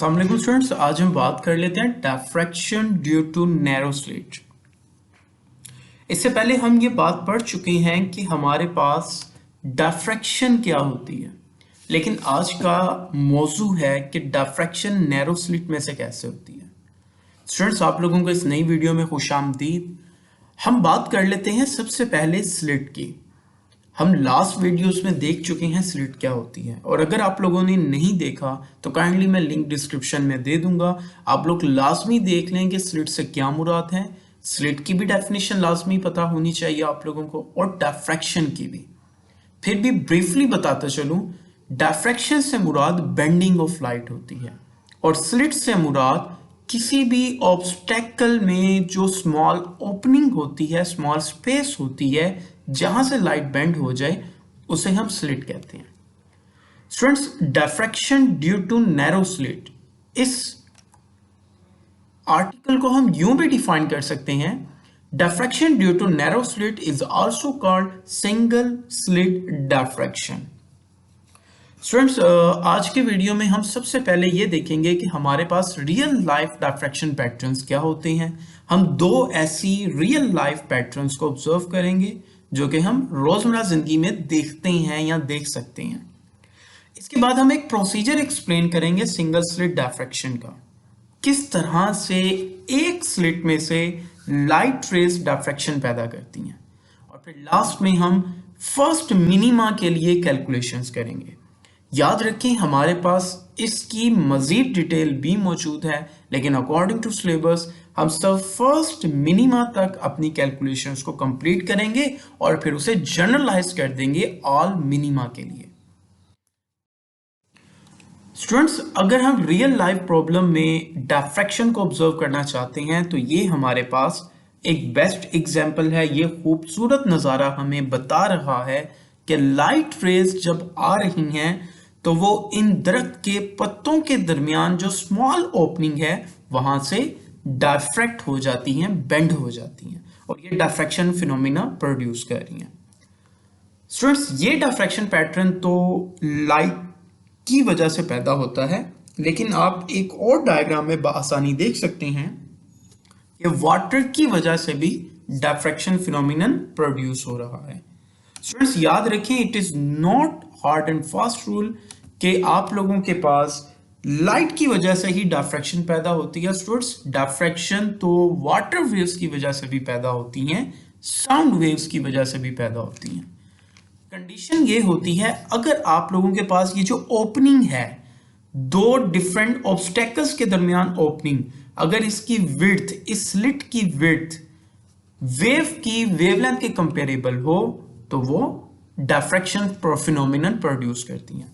अस्सलाम वालेकुम स्टूडेंट्स, आज हम बात कर लेते हैं diffraction due to narrow slit. इससे पहले हम ये बात पढ़ चुके हैं कि हमारे पास डिफ्रैक्शन क्या होती है, लेकिन आज का मौजू है कि डिफ्रैक्शन नैरो स्लिट में से कैसे होती है। स्टूडेंट्स, आप लोगों को इस नई वीडियो में खुशामदीद। हम बात कर लेते हैं सबसे पहले स्लिट की। हम लास्ट वीडियोस में देख चुके हैं स्लिट क्या होती है, और अगर आप लोगों ने नहीं देखा तो काइंडली मैं लिंक डिस्क्रिप्शन में दे दूंगा, आप लोग लाजमी देख लें कि स्लिट से क्या मुराद है। स्लिट की भी डेफिनेशन लाजमी पता होनी चाहिए आप लोगों को, और डिफ्रैक्शन की भी। फिर भी ब्रीफली बताता चलूं, डिफ्रैक्शन से मुराद बेंडिंग ऑफ लाइट होती है, और स्लिट से मुराद किसी भी ऑब्स्टेकल में जो स्मॉल ओपनिंग होती है, स्मॉल स्पेस होती है जहां से लाइट बेंड हो जाए, उसे हम स्लिट कहते हैं। Students, diffraction due to narrow slit, इस आर्टिकल को हम यूं भी डिफाइन कर सकते हैं। Diffraction due to narrow slit is also called single slit diffraction. Students, आज के वीडियो में हम सबसे पहले ये देखेंगे कि हमारे पास रियल लाइफ डिफ्रैक्शन पैटर्न्स क्या होते हैं। हम दो ऐसी रियल लाइफ पैटर्न्स को ऑब्जर्व करेंगे जो कि हम रोजमर्रा जिंदगी में देखते हैं या देख सकते हैं। इसके बाद हम एक प्रोसीजर एक्सप्लेन करेंगे सिंगल स्लिट डिफ्रैक्शन का, किस तरह से एक स्लिट में से लाइट रेज डिफ्रैक्शन पैदा करती हैं, और फिर लास्ट में हम फर्स्ट मिनिमा के लिए कैलकुलेशंस करेंगे। याद रखें, हमारे पास इसकी मजीद डिटेल भी मौजूद है, लेकिन अकॉर्डिंग टू सिलेबस हम सब फर्स्ट मिनिमा तक अपनी कैलकुलेशंस को कंप्लीट करेंगे और फिर उसे जनरलाइज कर देंगे ऑल मिनिमा के लिए। स्टूडेंट्स, अगर हम रियल लाइफ प्रॉब्लम में डिफ्रैक्शन को ऑब्जर्व करना चाहते हैं तो ये हमारे पास एक बेस्ट एग्जांपल है। ये खूबसूरत नज़ारा हमें बता रहा है कि लाइट रेज जब आ रही हैं तो वो इन दरख्त के पत्तों के दरमियान जो स्मॉल ओपनिंग है वहां से डिफ्रैक्ट हो जाती हैं, बेंड हो जाती हैं, और ये डिफ्रैक्शन फिनोमिना प्रोड्यूस कर रही हैं। स्टूडेंट्स, ये डिफ्रैक्शन पैटर्न तो लाइट की वजह से पैदा होता है, लेकिन आप एक और डायग्राम में आसानी देख सकते हैं कि वाटर की वजह से भी डिफ्रैक्शन फिनोमिनन प्रोड्यूस हो रहा है। स्टूडेंट्स, याद रखें, it is not hard and fast rule कि आप लोगों के पास लाइट की वजह से ही डिफ्रैक्शन पैदा होती है। स्टूडेंट्स, डिफ्रैक्शन तो वाटर वेव्स की वजह से भी पैदा होती हैं, साउंड वेव्स की वजह से भी पैदा होती हैं। कंडीशन ये होती है, अगर आप लोगों के पास ये जो ओपनिंग है, दो डिफरेंट ऑब्स्टेकल्स के दरमियान ओपनिंग, अगर इसकी विड्थ, इस स्लिट की विड्थ वेव की वेवलेंथ के कंपेरेबल हो तो वो डिफ्रैक्शन फिनोमिनन प्रोड्यूस करती हैं।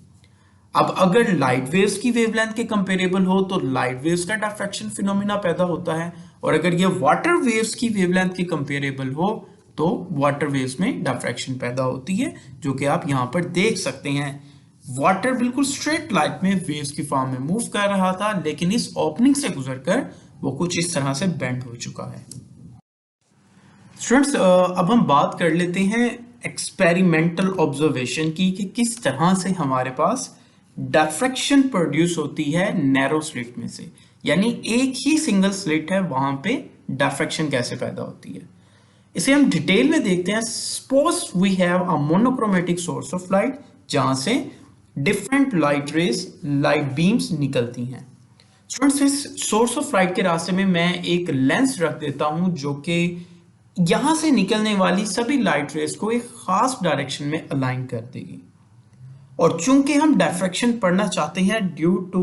अब अगर लाइट वेव्स की वेवलेंथ के कंपेरेबल हो तो लाइट वेव्स का डिफ्रैक्शन फिनोमिना पैदा होता है, और अगर ये वाटर वेव्स की वेवलेंथ के कंपेरेबल हो तो वाटर वेव्स में डिफ्रैक्शन पैदा होती है, जो कि आप यहां पर देख सकते हैं। वाटर बिल्कुल स्ट्रेट लाइट में वेव्स की फॉर्म में मूव कर रहा था, लेकिन इस ओपनिंग से गुजरकर वो कुछ इस तरह से बेंड हो चुका है। स्टूडेंट्स, अब हम बात कर लेते हैं एक्सपेरिमेंटल ऑब्जर्वेशन की कि किस तरह से हमारे पास डिफ्रैक्शन प्रोड्यूस होती है नैरो स्लिट में से, यानी एक ही सिंगल स्लिट है वहां पे डिफ्रैक्शन कैसे पैदा होती है। इसे हम डिटेल में देखते हैं। Suppose we have a monochromatic source of light जहां से different light rays, light beams निकलती हैं। स्टूडेंट्स, इस सोर्स ऑफ लाइट के रास्ते में मैं एक लेंस रख देता हूं जो कि यहां से निकलने वाली सभी लाइट रेज को एक खास डायरेक्शन में अलाइन कर देगी, और चूंकि हम डिफ्रैक्शन पढ़ना चाहते हैं ड्यू टू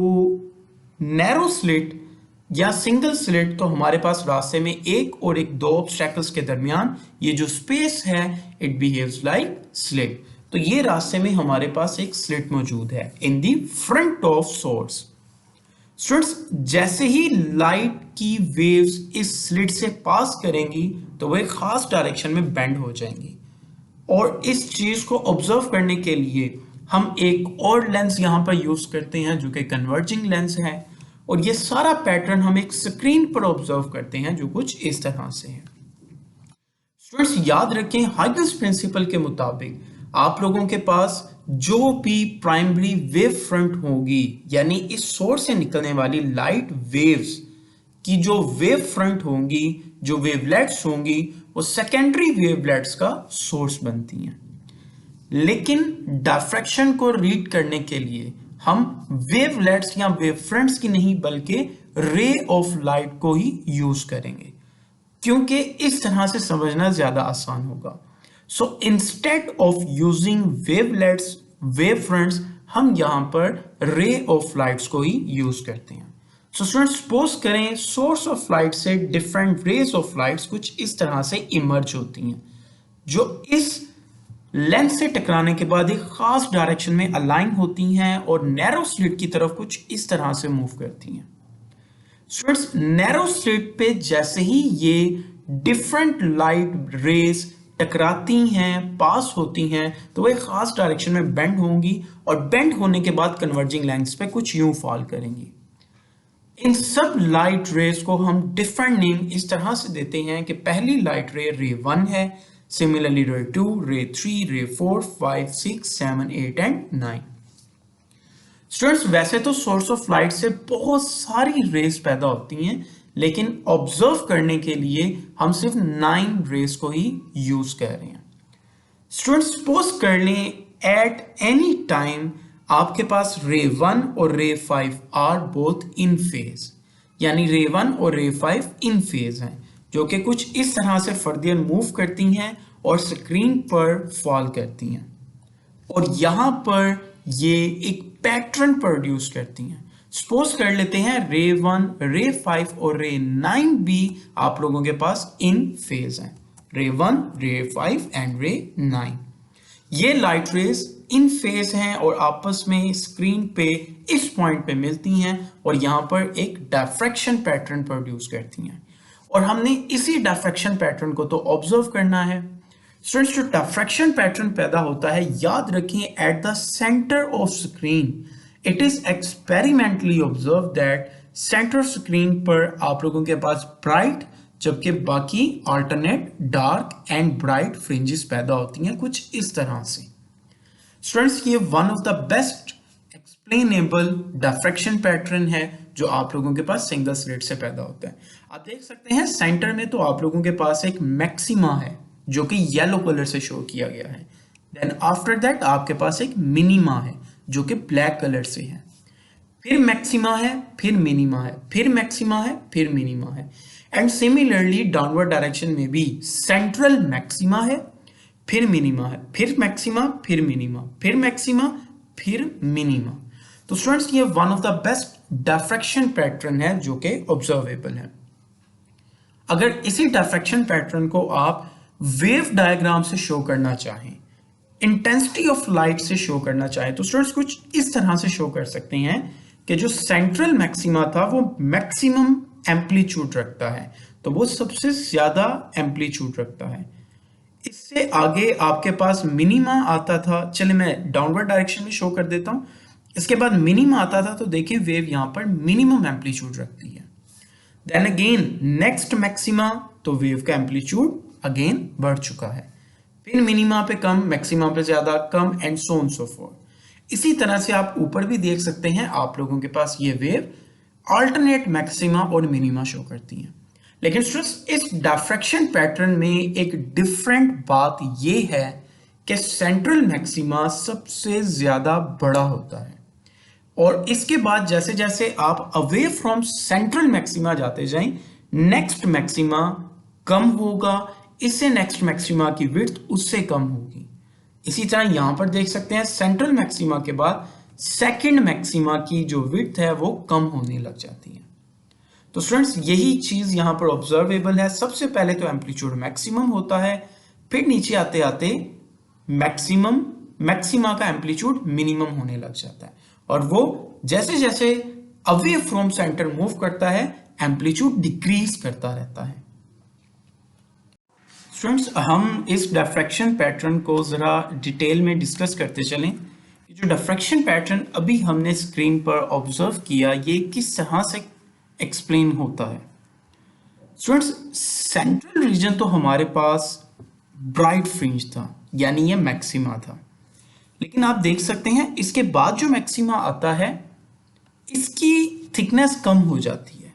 नैरो स्लिट या सिंगल स्लिट, तो हमारे पास रास्ते में एक और एक दो ऑब्स्टेकल्स के दरमियान ये जो स्पेस है, इट बिहेव्स लाइक स्लिट। तो ये रास्ते में हमारे पास एक स्लिट मौजूद है in the front of source. Students, जैसे ही लाइट की वेव्स इस स्लिट से पास करेंगी तो वो एक खास डायरेक्शन में बेंड हो जाएंगी, और इस चीज को ऑब्जर्व करने के लिए हम एक और लेंस यहां पर यूज करते हैं जो कि कन्वर्जिंग लेंस है, और ये सारा पैटर्न हम एक स्क्रीन पर ऑब्जर्व करते हैं जो कुछ इस तरह से है। स्टूडेंट्स, याद रखें, हाइगन्स प्रिंसिपल के मुताबिक आप लोगों के पास जो भी प्राइमरी वेव फ्रंट होगी, यानी इस सोर्स से निकलने वाली लाइट वेव्स की जो वेव फ्रंट होंगी, जो वेवलेट्स होंगी, वो सेकेंडरी वेवलेट्स का सोर्स बनती हैं। लेकिन डायफ्रैक्शन को रीड करने के लिए हम वेवलेट्स या वेवफ्रंट्स की नहीं बल्कि रे ऑफ लाइट को ही यूज करेंगे, क्योंकि इस तरह से समझना ज्यादा आसान होगा। So instead of using wavelets, wavefronts, हम यहां पर रे ऑफ लाइट्स को ही यूज करते हैं। सो स्टूडेंट, सपोज करें सोर्स ऑफ लाइट से डिफरेंट रेज ऑफ लाइट्स कुछ इस तरह से इमर्ज होती हैं, जो इस लेंस से टकराने के बाद एक खास डायरेक्शन में अलाइन होती हैं और नैरो स्लिट की तरफ कुछ इस तरह से मूव करती हैं। स्टूडेंट्स, नैरो स्लिट पे जैसे ही ये डिफरेंट लाइट रेज टकराती हैं, पास होती हैं, तो वो एक खास डायरेक्शन में बेंड होंगी और बेंड होने के बाद कन्वर्जिंग लाइंस पे कुछ यूं फॉल करेंगी। इन सब लाइट रेज को हम डिफरेंट नेम इस तरह से देते हैं कि पहली लाइट रे रे 1 है, सिमिलरली रे 2, रे 3, रे 4, 5, 6, 7, 8 एंड 9। स्टूडेंट्स, वैसे तो सोर्स ऑफ लाइट से बहुत सारी रेज पैदा होती हैं, लेकिन ऑब्जर्व करने के लिए हम सिर्फ 9 रेज को ही यूज कर रहे हैं। स्टूडेंट्स, सपोज कर लें एट एनी टाइम आपके पास रे 1 और रे 5 आर बोथ इन फेज, यानी रे 1 और रे 5 इन फेज हैं, जो कि कुछ इस तरह से फर्दर मूव करती हैं और स्क्रीन पर फॉल करती हैं और यहां पर ये एक पैटर्न प्रोड्यूस करती हैं। सपोज कर लेते हैं रे 1, रे 5 और रे 9 भी आप लोगों के पास इन फेज हैं, रे 1, रे 5 एंड रे 9। ये लाइट रेज इन फेज हैं और आपस में स्क्रीन पे इस पॉइंट पे मिलती हैं और यहां पर एक डायफ्रैक्शन पैटर्न प्रोड्यूस करती हैं और हमने इसी डायफ्रैक्शन पैटर्न को तो ऑब्जर्व करना है। स्टूडेंट्स, जो डायफ्रैक्शन पैटर्न पैदा होता है, याद रखें, at the centre of screen, it is experimentally observe that centre screen पर आप लोगों के पास ब्राइट, जबकि बाकी alternate dark and bright fringes पैदा होती हैं कुछ इस तरह से। स्टूडेंट्स, ये one of the best explainable diffraction pattern है जो आप लोगों के पास सिंगल स्लिट से पैदा होता है। आप देख सकते हैं सेंटर में तो आप लोगों के पास एक मैक्सिमा है जो कि येलो कलर से शो किया गया है। देन आफ्टर दैट आपके पास एक मिनिमा है जो कि ब्लैक कलर से है, फिर मैक्सिमा है, फिर मिनिमा है, फिर मैक्सिमा है, फिर मिनिमा है। एंड सिमिलरली डाउनवर्ड डायरेक्शन में भी सेंट्रल मैक्सिमा है, फिर मिनिमा है, फिर मैक्सिमा, फिर मिनिमा, फिर मैक्सिमा, फिर मिनिमा। तो स्टूडेंट्स, ये one of the best diffraction pattern है जो कि ऑब्जर्वेबल है। अगर इसी डायफ्रैक्शन पैटर्न को आप वेव डायग्राम से शो करना चाहें, इंटेंसिटी ऑफ लाइट से शो करना चाहें, तो स्टूडेंट्स कुछ इस तरह से शो कर सकते हैं कि जो सेंट्रल मैक्सिमा था वो मैक्सिमम एम्पलीट्यूड रखता है, तो वो सबसे ज्यादा एम्पलीट्यूड रखता है। इससे आगे आपके पास मिनिमा आता था, चले मैं डाउनवर्ड डायरेक्शन में शो कर देता हूं। इसके बाद मिनिमा आता था, तो देखिए वेव यहां पर मिनिमम एम्पलीट्यूड रखती है। देन अगेन नेक्स्ट मैक्सिमा, तो वेव का एम्पलीट्यूड अगेन बढ़ चुका है, फिर मिनिमा पे कम, मैक्सिमा पे ज्यादा, कम, and so on so forth. इसी तरह से आप ऊपर भी देख सकते हैं, आप लोगों के पास ये वेव अल्टरनेट मैक्सिमा और मिनिमा शो करती हैं। लेकिन स्टूडेंट्स, इस डायफ्रैक्शन पैटर्न में एक डिफरेंट बात यह है कि सेंट्रल मैक्सिमा सबसे ज्यादा बड़ा होता है और इसके बाद जैसे जैसे आप अवे फ्रॉम सेंट्रल मैक्सिमा जाते जाएं, नेक्स्ट मैक्सिमा कम होगा, इससे नेक्स्ट मैक्सिमा की विड्थ उससे कम होगी। इसी तरह यहां पर देख सकते हैं सेंट्रल मैक्सिमा के बाद सेकंड मैक्सिमा की जो विड्थ है वो कम होने लग जाती है। तो स्टूडेंट्स, यही चीज यहां पर ऑब्जर्वेबल है। सबसे पहले तो एम्पलीट्यूड मैक्सिमम होता है, फिर नीचे आते आते मैक्सिमा का एम्पलीट्यूड मिनिमम होने लग जाता है और वो जैसे जैसे अवे फ्रॉम सेंटर मूव करता है एम्पलीट्यूड डिक्रीज करता रहता है। स्टूडेंट्स, हम इस डिफ्रैक्शन पैटर्न को जरा डिटेल में डिस्कस करते चलें। जो डिफ्रैक्शन पैटर्न अभी हमने स्क्रीन पर ऑब्जर्व किया, ये किस तरह से एक्सप्लेन होता है। स्टूडेंट्स, सेंट्रल रीजन तो हमारे पास ब्राइट फ्रिंज था, यानी ये मैक्सिमा था। लेकिन आप देख सकते हैं इसके बाद जो मैक्सिमा आता है इसकी थिकनेस कम हो जाती है,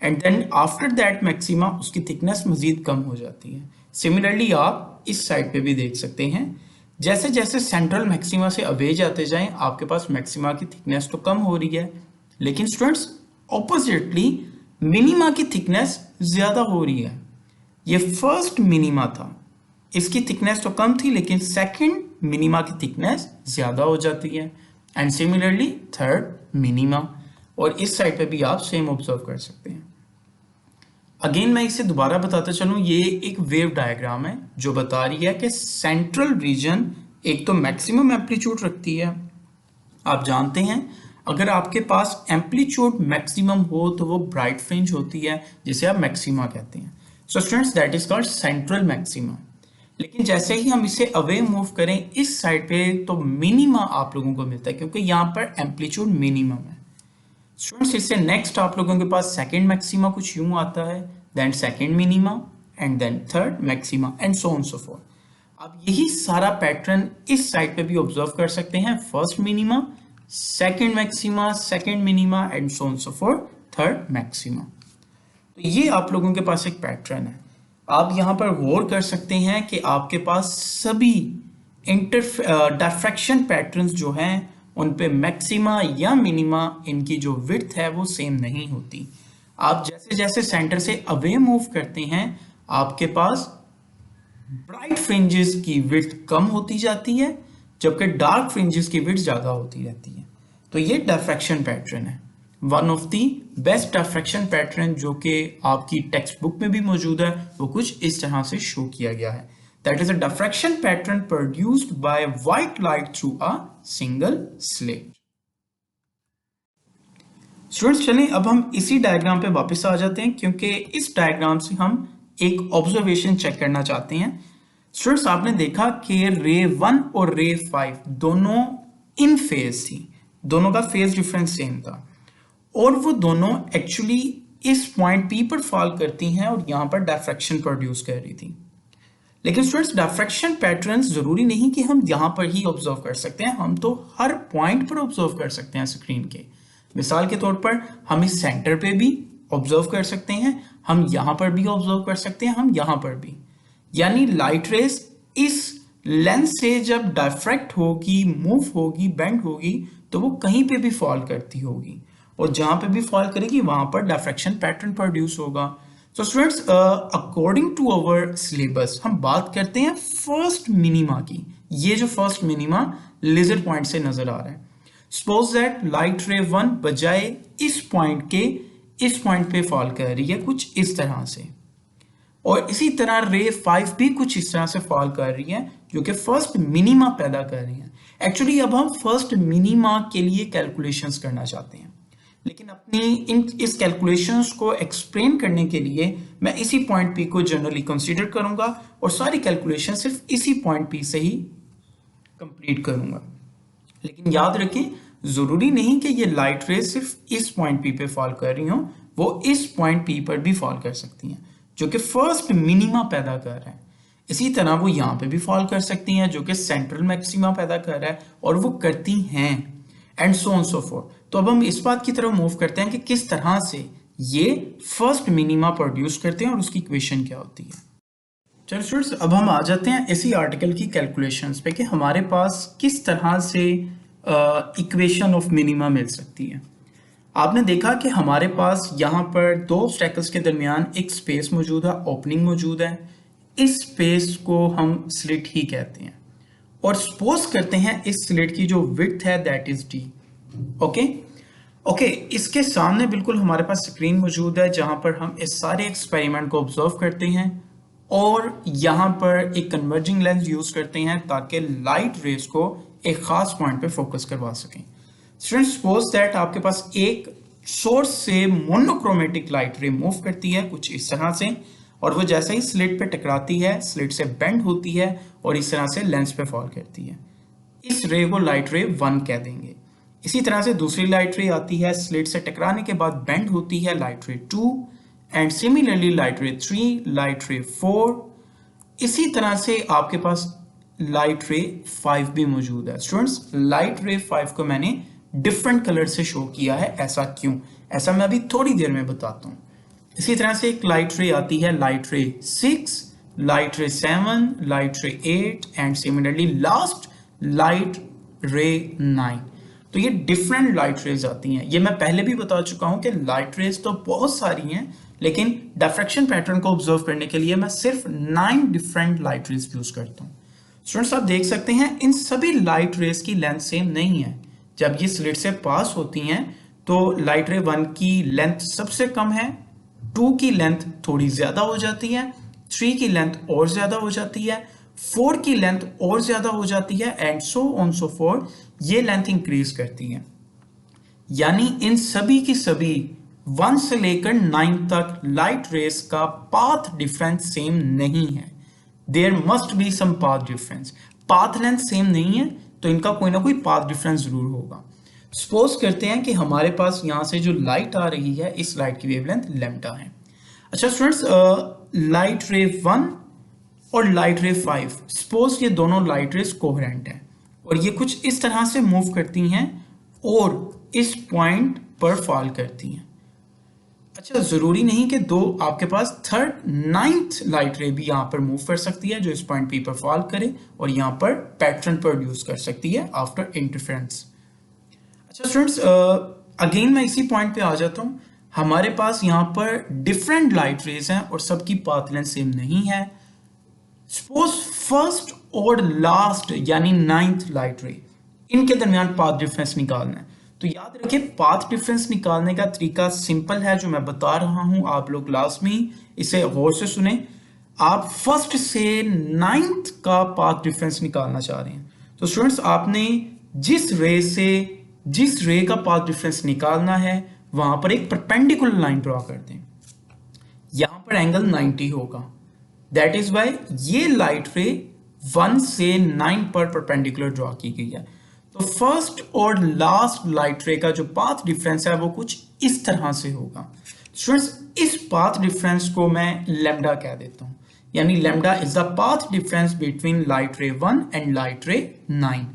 and then after that maxima उसकी थिकनेस मजीद कम हो जाती है। सिमिलरली आप इस साइड पे भी देख सकते हैं, जैसे जैसे सेंट्रल मैक्सिमा से अवे जाते जाएं आपके पास मैक्सिमा की थिकनेस तो कम हो रही है, लेकिन स्टूडेंट्स ऑपोजिटली मिनिमा की थिकनेस ज्यादा हो रही है। ये फर्स्ट मिनिमा था, इसकी थिकनेस तो कम थी लेकिन सेकंड मिनिमा की थिकनेस ज्यादा हो जाती है, एंड सिमिलरली थर्ड मिनिमा। और इस साइड पे भी आप सेम ऑब्जर्व कर सकते हैं। अगेन मैं इसे दोबारा बताता चलूं, ये एक वेव डायग्राम है जो बता रही है कि सेंट्रल रीजन एक तो मैक्सिमम एम्पलीट्यूड रखती है। आप जानते हैं अगर आपके पास एम्पलीट्यूड मैक्सिमम हो तो वो ब्राइट फ्रिंज होती है जिसे आप मैक्सिमा कहते हैं। So students that is called central maxima. लेकिन जैसे ही हम इसे अवे मूव करें इस साइड पे तो मिनिमा आप लोगों को मिलता है क्योंकि यहाँ पर एम्पलीट्यूड मिनिमम है। स्टूडेंट्स इससे नेक्स्ट आप लोगों के पास सेकंड मैक्सिमा कुछ यूं आता है, then second minima and then third maxima and so on so fourth. आप यही सारा पैटर्न इस साइड पे भी ऑब्जर्व कर सकते हैं, first minima, second maxima, second minima and so on so fourth, third maxima. तो ये आप लोगों के पास एक पैटर्न है। आप यहाँ पर गौर कर सकते हैं कि आपके पास सभी डिफ्रैक्शन पैटर्न्स जो हैं उन पे मैक्सिमा या मिनिमा इनकी जो विड्थ है वो सेम नहीं होती। आप जैसे जैसे सेंटर से अवे मूव करते हैं आपके पास ब्राइट फ्रिंजेस की विड्थ कम होती जाती है जबकि डार्क फ्रिंजेस की विड्थ ज्यादा होती रहती है। तो ये डिफ्रैक्शन पैटर्न है, one of the best diffraction pattern जो कि आपकी टेक्स्ट बुक में भी मौजूद है, वो कुछ इस तरह से शो किया गया है। That is a diffraction pattern produced by white light through a single slit. Students चलें अब हम इसी डायग्राम पे वापस आ जाते हैं क्योंकि इस डायग्राम से हम एक ऑब्जर्वेशन चेक करना चाहते हैं। स्टूडेंट्स आपने देखा कि रे 1 और रे 5 दोनों इन फेज थी, दोनों का फेज डिफरेंस सेम था और वो दोनों एक्चुअली इस पॉइंट पी पर फॉल करती हैं और यहाँ पर डिफ्रैक्शन प्रोड्यूस कर रही थी। लेकिन स्टूडेंट्स डिफ्रैक्शन पैटर्न्स जरूरी नहीं कि हम यहाँ पर ही ऑब्जर्व कर सकते हैं, हम तो हर पॉइंट पर ऑब्जर्व कर सकते हैं स्क्रीन के। मिसाल के तौर पर हम इस सेंटर पे भी ऑब्जर्व कर सकते हैं, हम यहाँ पर भी ऑब्जर्व कर सकते हैं, हम यहाँ पर भी। यानी लाइट रेस इस लेंस से जब डिफ्रैक्ट होगी, मूव होगी, बेंड होगी तो वो कहीं पे भी फॉल करती होगी और जहां पे भी फॉल करेगी वहां पर डिफ्रैक्शन पैटर्न प्रोड्यूस होगा। So students according to our syllabus हम बात करते हैं फर्स्ट मिनिमा की। ये जो फर्स्ट मिनिमा लेजर पॉइंट से नजर आ रहा है, सपोज दैट लाइट रे 1 बजाय इस पॉइंट के इस पॉइंट पे फॉल कर रही है कुछ इस तरह से, और इसी तरह रे 5 भी कुछ इस तरह से फॉल कर रही है जो कि फर्स्ट मिनिमा पैदा कर रही है। एक्चुअली अब हम फर्स्ट मिनिमा के लिए कैलकुलेशंस करना चाहते हैं, लेकिन अपनी इस कैलकुलेशंस को एक्सप्लेन करने के लिए मैं इसी पॉइंट पी को जनरली कंसीडर करूंगा और सारी कैलकुलेशन सिर्फ इसी पॉइंट पी से ही कंप्लीट करूंगा। लेकिन याद रखें जरूरी नहीं कि ये लाइट रेज सिर्फ इस पॉइंट पी पे फॉल कर रही हो, वो इस पॉइंट पी पर भी फॉल कर सकती हैं जो कि फर्स्ट मिनिमा पैदा कर रहा है। इसी तरह वो यहाँ पे भी फॉल कर सकती हैं जो कि सेंट्रल मैक्सिमा पैदा कर रहा है और वो करती हैं, and so on so fourth. तो अब हम इस बात की तरफ मूव करते हैं कि किस तरह से ये फर्स्ट मिनिमा प्रोड्यूस करते हैं और उसकी इक्वेशन क्या होती है। चलो स्टूडेंट्स अब हम आ जाते हैं इसी आर्टिकल की कैलकुलेशंस पे कि हमारे पास किस तरह से इक्वेशन ऑफ मिनिमा मिल सकती है। आपने देखा कि हमारे पास यहाँ पर दो ऑब्स्टैकल्स के दरमियान एक स्पेस मौजूद है, ओपनिंग मौजूद है। इस स्पेस को हम स्लिट ही कहते हैं और सपोज करते हैं इस स्लिट की जो विड्थ है दैट इज डी। ओके, इसके सामने बिल्कुल हमारे पास स्क्रीन मौजूद है जहां पर हम इस सारे एक्सपेरिमेंट को ऑब्जर्व करते हैं और यहाँ पर एक कन्वर्जिंग लेंस यूज करते हैं ताकि लाइट रेस को एक खास पॉइंट पे फोकस करवा सकें। स्टूडेंट्स सपोज दैट आपके पास एक सोर्स से मोनोक्रोमेटिक लाइट रे मूव करती है कुछ इस तरह से, और वो जैसे ही स्लिट पे टकराती है स्लिट से बेंड होती है और इस तरह से लेंस पे फॉल करती है। इस रे को लाइट रे 1 कह देंगे। इसी तरह से दूसरी लाइट रे आती है, स्लिट से टकराने के बाद बेंड होती है, लाइट रे 2, एंड सिमिलरली लाइट रे 3, लाइट रे 4। इसी तरह से आपके पास लाइट रे 5 भी मौजूद है। स्टूडेंट्स, लाइट रे 5 को मैंने डिफरेंट कलर से शो किया है। ऐसा क्यों? ऐसा मैं अभी थोड़ी देर में बताता हूँ। इसी तरह से एक लाइट रे आती है, लाइट रे 6, लाइट रे 7, लाइट रे 8 एंड सिमिलरली लास्ट लाइट रे 9। तो ये डिफरेंट लाइट रेज आती हैं। ये मैं पहले भी बता चुका हूं कि लाइट रेज तो बहुत सारी हैं, लेकिन डिफ्रैक्शन पैटर्न को ऑब्जर्व करने के लिए मैं सिर्फ 9 डिफरेंट लाइट रेज यूज करता हूं। स्टूडेंट्स, आप देख सकते हैं इन सभी लाइट रेज की लेंथ सेम नहीं है। जब ये स्लिट से पास होती हैं तो लाइट रे 1 की लेंथ सबसे कम है, 2 की लेंथ थोड़ी ज्यादा हो जाती है, 3 की लेंथ और ज्यादा हो जाती है, 4 की लेंथ और ज्यादा हो जाती है and so on so fourth, ये लेंथ इंक्रीज करती है। यानी इन सभी की सभी 1 से लेकर 9 तक लाइट रेस का पाथ डिफरेंस सेम नहीं है। There must be some path difference. Path length same नहीं है तो इनका कोई ना कोई पाथ डिफरेंस जरूर होगा। सपोज करते हैं कि हमारे पास यहां से जो लाइट आ रही है, इस लाइट की वेवलेंथ लैम्डा है। अच्छा स्टूडेंट्स, लाइट रे 1 और लाइट रे 5, सपोज ये दोनों लाइट रेस कोहेरेंट है और ये कुछ इस तरह से मूव करती हैं और इस पॉइंट पर फॉल करती हैं। अच्छा, जरूरी नहीं कि दो आपके पास थर्ड 9th लाइट रे भी यहां पर मूव कर सकती है जो इस पॉइंट पी पर फॉल करे और यहां पर पैटर्न प्रोड्यूस कर सकती है आफ्टर इंटरफेरेंस। अच्छा स्टूडेंट्स, अगेन मैं इसी पॉइंट पे आ जाता हूं। हमारे पास यहां पर डिफरेंट लाइट रेज हैं और सबकी पाथ लेंथ सेम नहीं है। सपोज फर्स्ट और लास्ट यानी 9th लाइट रे, इनके दरमियान पाथ डिफरेंस निकालना है। तो याद रखिए, पाथ डिफरेंस निकालने का तरीका सिंपल है जो मैं बता रहा हूं। आप लोग क्लास में इसे गौर से सुने। आप फर्स्ट से 9th का पाथ डिफरेंस निकालना चाह रहे हैं तो स्टूडेंट्स, आपने जिस रे का पाथ डिफरेंस निकालना है वहां पर एक परपेंडिकुलर लाइन ड्रॉ कर दें। यहां पर एंगल 90 होगा। दैट इज वाई ये लाइट रे 1 से 9 पर परपेंडिकुलर ड्रॉ की गई है। तो फर्स्ट और लास्ट लाइट रे का जो पाथ डिफरेंस है वो कुछ इस तरह से होगा। स्टूडेंट्स, इस पाथ डिफरेंस को मैं लैम्डा कह देता हूं, यानी lambda is the path difference between light रे 1 एंड लाइट रे 9।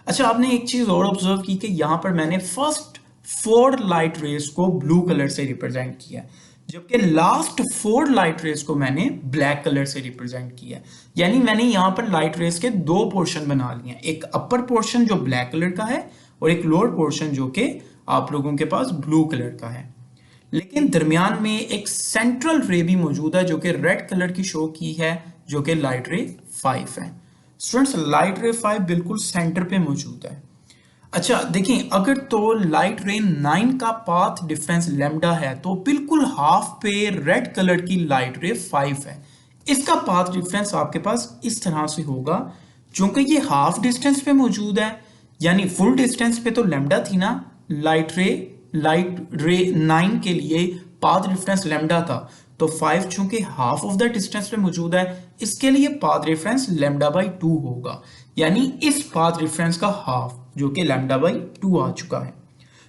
अच्छा, आपने एक चीज और ऑब्जर्व की कि यहां पर मैंने फर्स्ट 4 लाइट रेस को ब्लू कलर से रिप्रेजेंट किया, जबकि लास्ट 4 लाइट रेस को मैंने ब्लैक कलर से रिप्रेजेंट किया। यानी मैंने यहां पर लाइट रेस के 2 पोर्शन बना लिए, एक अपर पोर्शन जो ब्लैक कलर का है और एक लोअर पोर्शन जो कि आप लोगों के पास ब्लू कलर का है। लेकिन दरमियान में एक सेंट्रल रे भी मौजूद है जो कि रेड कलर की शो की है, जो कि लाइट रे 5 है। स्टूडेंट्स, लाइट रे 5 बिल्कुल सेंटर पे मौजूद है। अच्छा देखिए, अगर तो लाइट रे 9 का पाथ डिफरेंस लैम्डा है तो बिल्कुल हाफ पे रेड कलर की लाइट रे 5 है। इसका पाथ डिफरेंस आपके पास इस तरह से होगा, चूंकि ये हाफ डिस्टेंस पे मौजूद है, यानी फुल डिस्टेंस पे तो लैम्डा थी ना, लाइट रे 9 के लिए पाथ डिफरेंस लैम्डा था, तो 5 चूंकि हाफ ऑफ द डिस्टेंस पे मौजूद है, इसके लिए पाथ डिफरेंस लैम्डा बाई 2 होगा। यानी इस पाथ डिफरेंस का हाफ जो कि लैम्डा बाई 2 आ चुका है।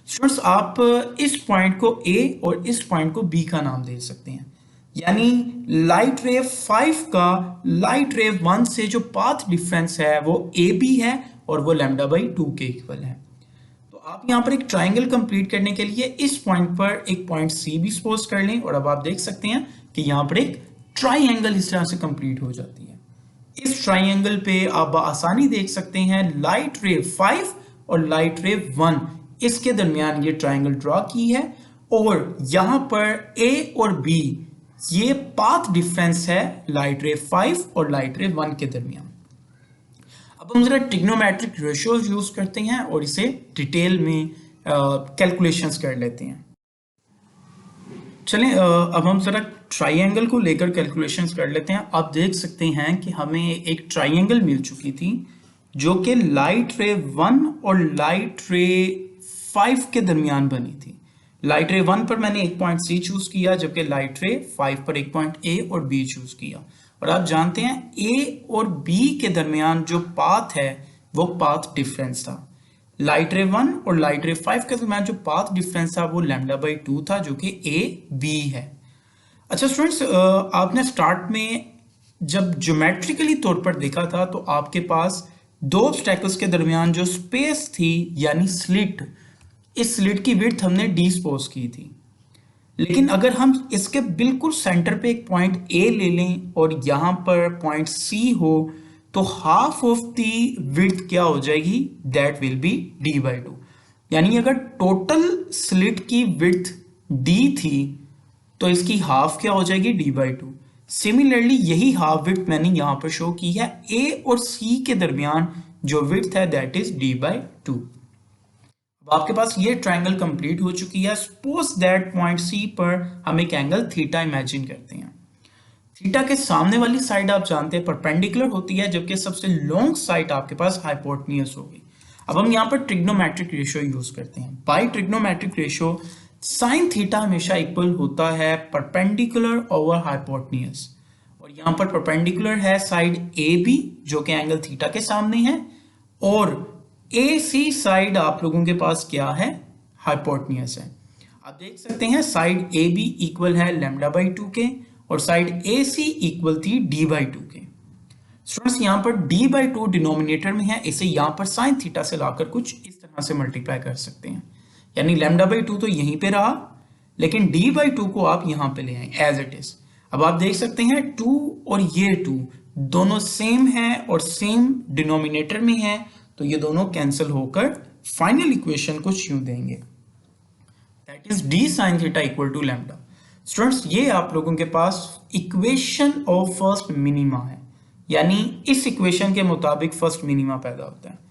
स्टूडेंट्स, आप इस पॉइंट को ए और इस पॉइंट को बी का नाम दे सकते हैं। यानी लाइट रे 5 का लाइट रे 1 से जो पाथ डिफरेंस है वो ए बी है और वो लैम्डा बाई 2 के इक्वल है। तो आप यहां पर एक ट्राइंगल कंप्लीट करने के लिए इस पॉइंट पर एक पॉइंट सी भी सपोज कर लें और अब आप देख सकते हैं कि यहां पर एक ट्राइंगल इस तरह से कंप्लीट हो जाती है। इस ट्राइंगल पे आप आसानी देख सकते हैं लाइट रे 5 और लाइट रे 1, इसके दरमियान ये ट्राइंगल ड्रॉ की है और यहां पर ए और बी ये पाथ डिफरेंस है लाइट रे 5 और लाइट रे 1 के दरमियान। अब हम जरा ट्रिग्नोमेट्रिक रेशियोज यूज करते हैं और इसे डिटेल में कैलकुलेशंस कर लेते हैं। चलें, अब हम जरा ट्राइंगल को लेकर कैलकुलेशंस कर लेते हैं। आप देख सकते हैं कि हमें एक ट्राइंगल मिल चुकी थी जो कि लाइट रे 1 और लाइट रे 5 के दरमियान बनी थी। लाइट रे 1 पर मैंने एक पॉइंट सी चूज किया, जबकि लाइट रे 5 पर एक पॉइंट ए और बी चूज किया। और आप जानते हैं ए और बी के दरमियान जो पाथ है वो पाथ डिफरेंस था। लाइट रे 1 और लाइट रे 5 के दरमियान जो पाथ डिफरेंस था वो लैम्डा बाई 2 था, जो कि ए बी है। अच्छा स्टूडेंट्स, आपने स्टार्ट में जब ज्योमेट्रिकली तौर पर देखा था तो आपके पास दो ऑब्स्टैकल्स के दरमियान जो स्पेस थी यानी स्लिट, इस स्लिट की विड्थ हमने डी सपोज की थी। लेकिन अगर हम इसके बिल्कुल सेंटर पे एक पॉइंट ए ले लें और यहाँ पर पॉइंट सी हो तो हाफ ऑफ द विड्थ क्या हो जाएगी, that will be D by two. यानी अगर टोटल स्लिट की विड्थ डी थी तो इसकी हाफ क्या हो जाएगी, डी बाई टू। सिमिलरली यही हाफ विड्थ मैंने यहां पर शो की है, ए और सी के दरमियान जो विड्थ है that is D by two. अब आपके पास ये ट्रायंगल कंप्लीट हो चुकी है। सपोज दैट पॉइंट सी पर हम एक एंगल थीटा इमेजिन करते हैं। थीटा के सामने वाली साइड आप जानते हैं परपेंडिकुलर होती है, जबकि सबसे लॉन्ग साइड आपके पास हाइपोटेन्यूज होगी। अब हम यहाँ पर ट्रिग्नोमेट्रिक रेशियो यूज करते हैं। By trigonometric ratio sine theta हमेशा इक्वल होता है परपेंडिकुलर ओवर हाइपोटेन्यूज, और यहाँ पर परपेंडिकुलर है साइड ए बी जो कि एंगल थीटा के सामने है, और ए सी साइड आप लोगों के पास क्या है, हाइपोटेन्यूज है। आप देख सकते हैं साइड ए बी इक्वल है लैम्डा बाई टू के और साइड ए सी इक्वल थी डी बाई टू के। स्टूडेंट्स यहाँ पर डी बाई टू डिनोमिनेटर में है, इसे यहाँ पर साइन थीटा से लाकर कुछ इस तरह से मल्टीप्लाई कर सकते हैं। यानी लैम्डा बाई टू तो यहीं पे रहा, लेकिन डी बाई टू को आप यहाँ पे ले आए एज इट इज। अब आप देख सकते हैं टू और ये टू दोनों सेम है और सेम डिनोमिनेटर में है, तो ये दोनों कैंसिल होकर फाइनल इक्वेशन को यूं देंगे, that is D sine theta equal to lambda. Students ये आप लोगों के पास इक्वेशन ऑफ फर्स्ट मिनिमा है, यानी इस इक्वेशन के मुताबिक फर्स्ट मिनिमा पैदा होता है।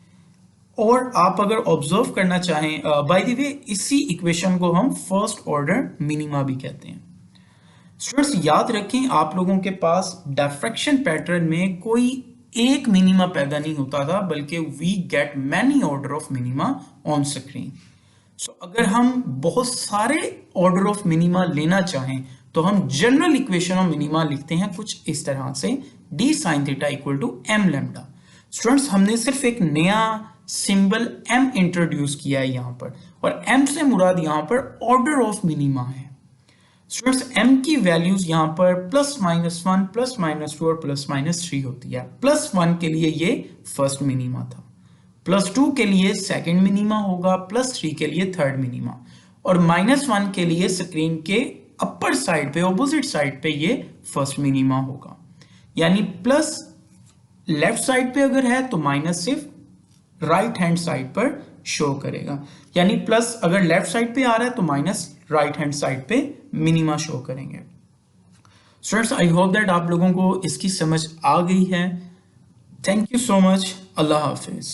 और आप अगर ऑब्जर्व करना चाहें, बाय द वे इसी इक्वेशन को हम फर्स्ट ऑर्डर मिनिमा भी कहते हैं। स्टूडेंट्स याद रखें आप लोगों के पास डिफ्रैक्शन पैटर्न में कोई एक मिनिमा पैदा नहीं होता था, बल्कि we get many order of minima on screen. So अगर हम बहुत सारे ऑर्डर ऑफ मिनिमा लेना चाहें तो हम जनरल इक्वेशन ऑफ मिनिमा लिखते हैं कुछ इस तरह से, D sine theta equal to M lambda. Students हमने सिर्फ एक नया सिंबल m इंट्रोड्यूस किया है यहाँ पर, और m से मुराद यहाँ पर ऑर्डर ऑफ मिनिमा है। स्टूडेंट्स m की वैल्यूज यहाँ पर plus minus one, plus minus two और प्लस माइनस थ्री होती है। प्लस वन के लिए ये फर्स्ट मिनिमा था, प्लस टू के लिए सेकंड मिनिमा होगा, प्लस थ्री के लिए थर्ड मिनिमा, और माइनस वन के लिए स्क्रीन के अपर साइड पे ऑपोजिट साइड पे ये फर्स्ट मिनिमा होगा। यानी प्लस लेफ्ट साइड पे अगर है तो माइनस सिर्फ राइट हैंड साइड पर शो करेगा, यानी प्लस अगर लेफ्ट साइड पे आ रहा है तो माइनस राइट हैंड साइड पे मिनिमा शो करेंगे। स्टूडेंट्स आई होप दैट आप लोगों को इसकी समझ आ गई है। Thank you so much. Allah Hafiz.